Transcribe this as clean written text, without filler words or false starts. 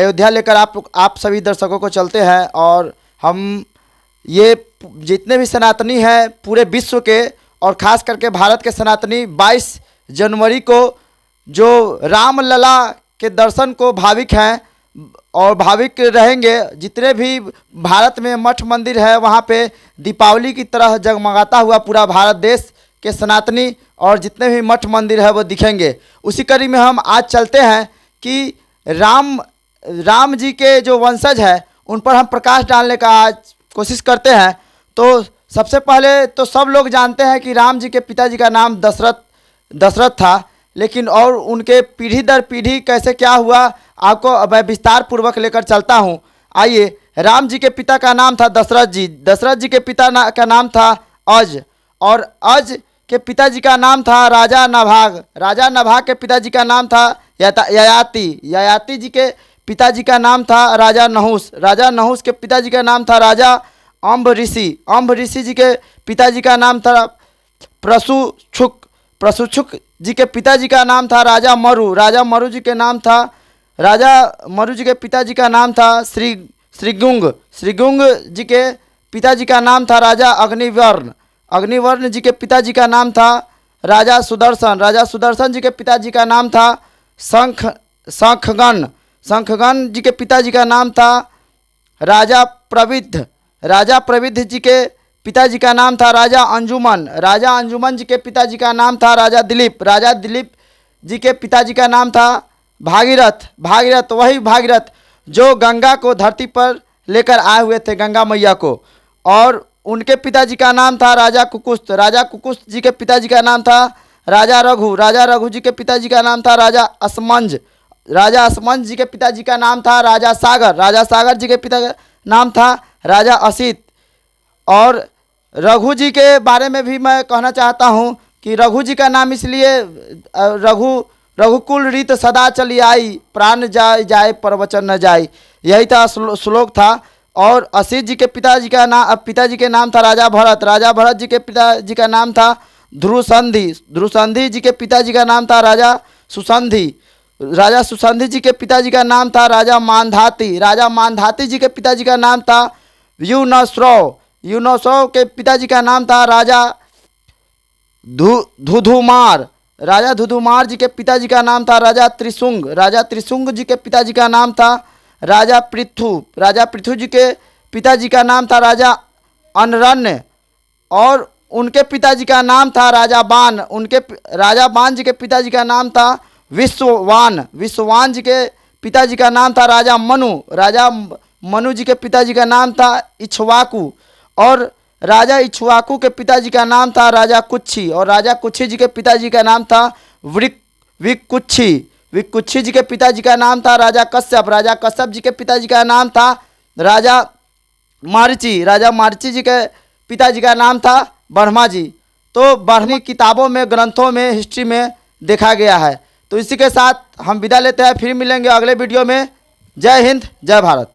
अयोध्या लेकर आप सभी दर्शकों को चलते हैं और हम ये जितने भी सनातनी हैं पूरे विश्व के और ख़ास करके भारत के सनातनी 22 जनवरी को जो रामलला के दर्शन को भाविक हैं और भाविक रहेंगे, जितने भी भारत में मठ मंदिर है वहाँ पे दीपावली की तरह जगमगाता हुआ पूरा भारत देश के सनातनी और जितने भी मठ मंदिर है वो दिखेंगे। उसी कड़ी में हम आज चलते हैं कि राम जी के जो वंशज है उन पर हम प्रकाश डालने का आज कोशिश करते हैं। तो सबसे पहले तो सब लोग जानते हैं कि राम जी के पिताजी का नाम दशरथ था, लेकिन और उनके पीढ़ी दर पीढ़ी कैसे क्या हुआ आपको मैं विस्तार पूर्वक लेकर चलता हूँ। आइए, राम जी के पिता का नाम था दशरथ जी के पिता का नाम था अज, और अज के पिताजी का नाम था राजा नभाग के पिताजी का नाम था ययाति जी के पिताजी का नाम था राजा नहुस के पिताजी का नाम था राजा अम्ब ऋषि जी के पिताजी का नाम था प्रसुछुक जी के पिताजी का नाम था राजा मरु जी के पिताजी का नाम था श्रीगुंग जी के पिताजी का नाम था राजा अग्निवर्ण जी के पिताजी का नाम था राजा सुदर्शन जी के पिताजी का नाम था शंखगण जी के पिताजी का नाम था राजा प्रविध जी के पिताजी का नाम था राजा अंजुमन जी के पिताजी का नाम था राजा दिलीप जी के पिताजी का नाम था भागीरथ वही भागीरथ जो गंगा को धरती पर लेकर आए हुए थे, गंगा मैया को। और उनके पिताजी का नाम था राजा कुकुस्त जी के पिताजी का नाम था राजा रघु जी के पिताजी का नाम था राजा असमंज जी के पिताजी का नाम था राजा सागर जी के पिता का नाम था राजा असित। और रघु जी के बारे में भी मैं कहना चाहता हूँ कि रघु जी का नाम इसलिए रघुकुल रीत सदा चली आई, प्राण जाए पर वचन न जाए, यही था श्लोक था। और असित जी के पिताजी के नाम था राजा भरत जी के पिताजी का नाम था ध्रुसंधि जी के पिताजी का नाम था राजा सुसंधि जी के पिताजी का नाम था राजा मानधाती जी के पिताजी का नाम था यूनसौ के पिताजी का नाम था राजा धुधुमार जी के पिताजी का नाम था राजा त्रिशुंग जी के पिताजी का नाम था राजा पृथु जी के पिताजी का नाम था राजा अनरण्य, और उनके पिताजी का नाम था राजा बान जी के पिताजी का नाम था विश्ववान जी के पिताजी का नाम था राजा मनु जी के पिताजी का नाम था इक्ष्वाकु, और राजा इक्ष्वाकु के पिताजी का नाम था राजा कुच्छी, और राजा कुच्छी जी के पिताजी का नाम था विकुच्छी जी के पिताजी का नाम था राजा कश्यप जी के पिताजी का नाम था राजा मारीची जी के पिताजी का नाम था ब्रह्मा जी। तो ब्रह्मी किताबों में, ग्रंथों में, हिस्ट्री में देखा गया है। तो इसी के साथ हम विदा लेते हैं, फिर मिलेंगे अगले वीडियो में। जय हिंद, जय भारत।